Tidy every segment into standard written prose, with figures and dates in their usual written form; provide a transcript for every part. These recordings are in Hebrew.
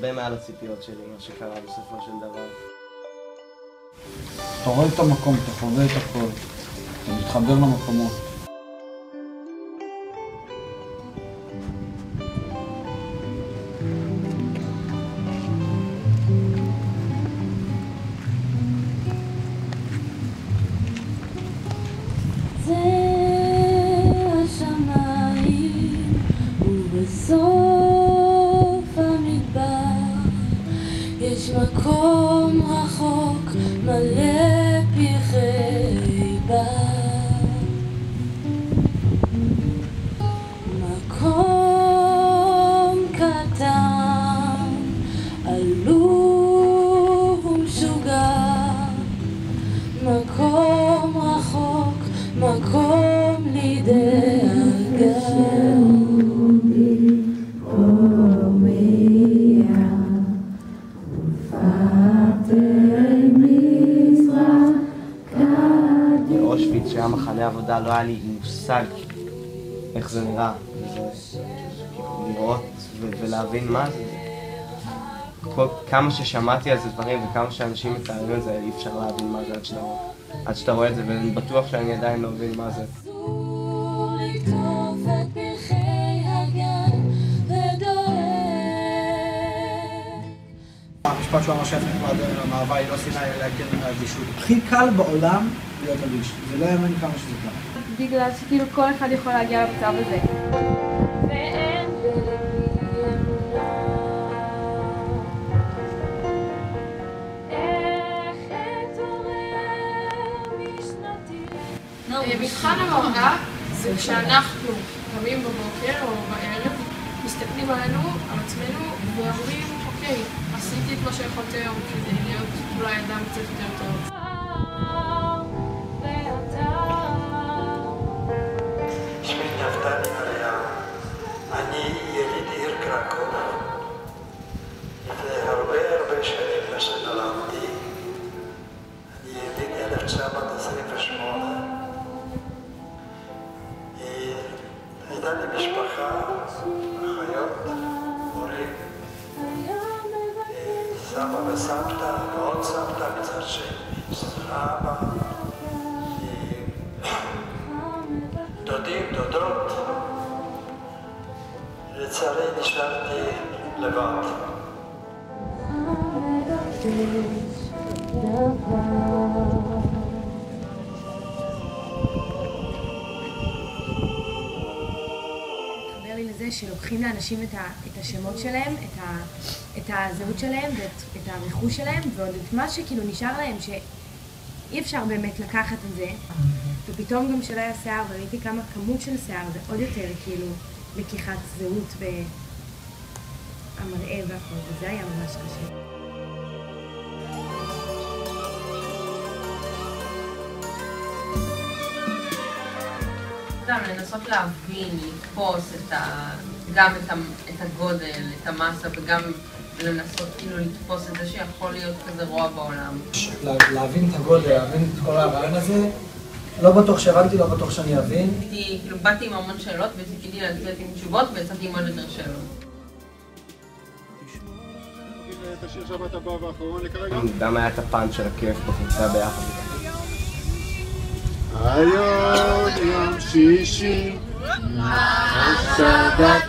הרבה מעל הציפיות שלי, מה שקרה בסופו של דבר. אתה רואה את המקום, אתה חווה את הכל, אתה מתחבר למקומות. יש מקום רחוק מלא פרחי בר, מקום קטן עלוב ומשוגע, מקום רחוק, מקום לדאגה. באושוויץ, שהיה מחנה עבודה, לא היה לי מושג איך זה נראה. לראות ולהבין מה זה. כמה ששמעתי על זה דברים וכמה שאנשים מתארים את זה, אי אפשר להבין מה זה עד שאתה רואה את זה, ואני בטוח שאני עדיין לא מבין מה זה. המשפט שהוא אמר שהפך מהאהבה היא לא שנאה אלא כן אדישות. הכי קל בעולם להיות אדיש, זה לא יאמן כמה שזה קל. בגלל שכאילו כל אחד יכול להגיע למצב הזה. ואין איך אתעורר משנתי. מבחן המראה זה כשאנחנו קמים בבוקר או בערב, מסתכלים עלינו, על עצמנו, ואומרים, אוקיי, עשיתי את מה שיכולתי היום כדי להיות אולי אדם קצת יותר טוב. שמי נפתלי אריאל, אני יליד עיר קרקוב. לפני הרבה שנים נולדתי, אני יליד 1928. הייתה לי משפחה, אחיות, הורים, סבא וסבתא, ועוד סבתא מצד שני, אבא, דודים, דודות. לצערי נשארתי לבד. לזה שלוקחים לאנשים את השמות שלהם, את הזהות שלהם ואת הרכוש שלהם, ועוד את מה שכאילו נשאר להם שאי אפשר באמת לקחת את זה, ופתאום גם שלא היה שיער, וראיתי כמה כמות של שיער זה עוד יותר כאילו לקיחת זהות והמראה והכל, וזה היה ממש קשה. לנסות להבין, לתפוס גם את הגודל, את המסה, וגם לנסות כאילו לתפוס את זה שיכול להיות כזה רוע בעולם. להבין את הגודל, להבין את כל הרעיון הזה, לא בטוח שהבנתי, לא בטוח שאני אבין. כאילו באתי עם המון שאלות וציפיתי להצביע עם תשובות ויצאתי עם עוד יותר שאלות. גם היה את הפאנץ' של הכיף בקבוצה ביחד. היום יום שישי, שבת,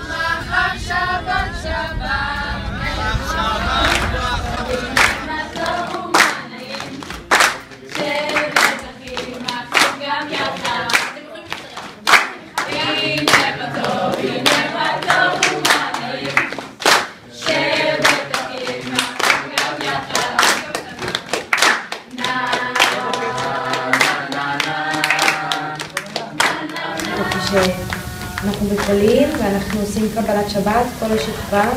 אנחנו בקלים ואנחנו עושים קבלת שבת, כל השכבה,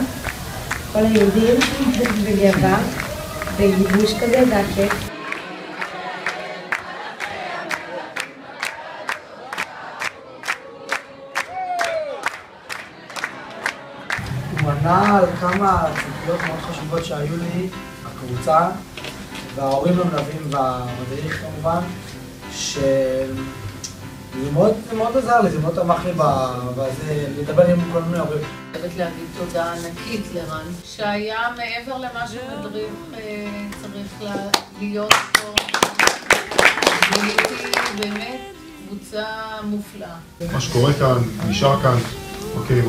כל היהודים בגאווה, בגיבוש כזה, זה הכיף. הוא ענה על כמה ציפיות מאוד חשובות שהיו לי, הקבוצה, וההורים המלווים והמדריך כמובן, זה מאוד עזר לי, זה מאוד תמך לי בזה, לדבר עם כל מיני הרבה. אני חייבת להגיד תודה ענקית לרן, שהיה מעבר למה שמדריך צריך להיות פה. גיליתי באמת קבוצה מופלאה. מה שקורה כאן, נשאר כאן, אוקיי,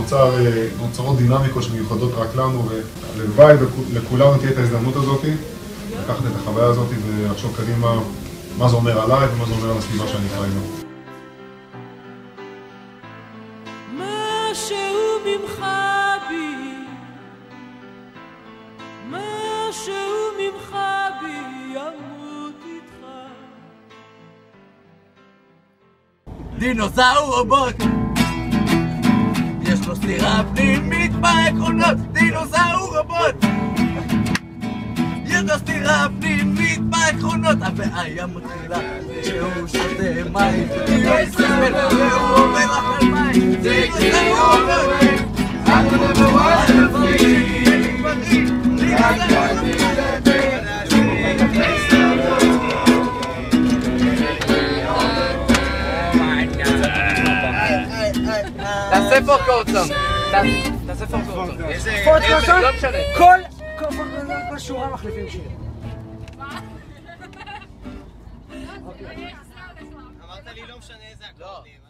נוצרות דינמיקות שמיוחדות רק לנו, ולוואי לכולנו תהיה את ההזדמנות הזאת, לקחת את החוויה הזאת ולחשוב קדימה מה זה אומר עליי ומה זה אומר על הסביבה שאני חי בה. משהו ממך בי, משהו ממך בי ימות איתך. דינוסאור רובוט, יש לו סתירה פנימית בעקרונות. דינוסאור רובוט, יש לו סתירה פנימית בעקרונות. הבעיה מתחילה כשהוא שותה מים, והוא עובר אחר מים. דינוסאור רובוט, תעשה פורט קורצון. תעשה פורט קורצון. פורט קורצון? כל שורה מחליפים שיר. אמרת לי לא משנה איזה אקורדים.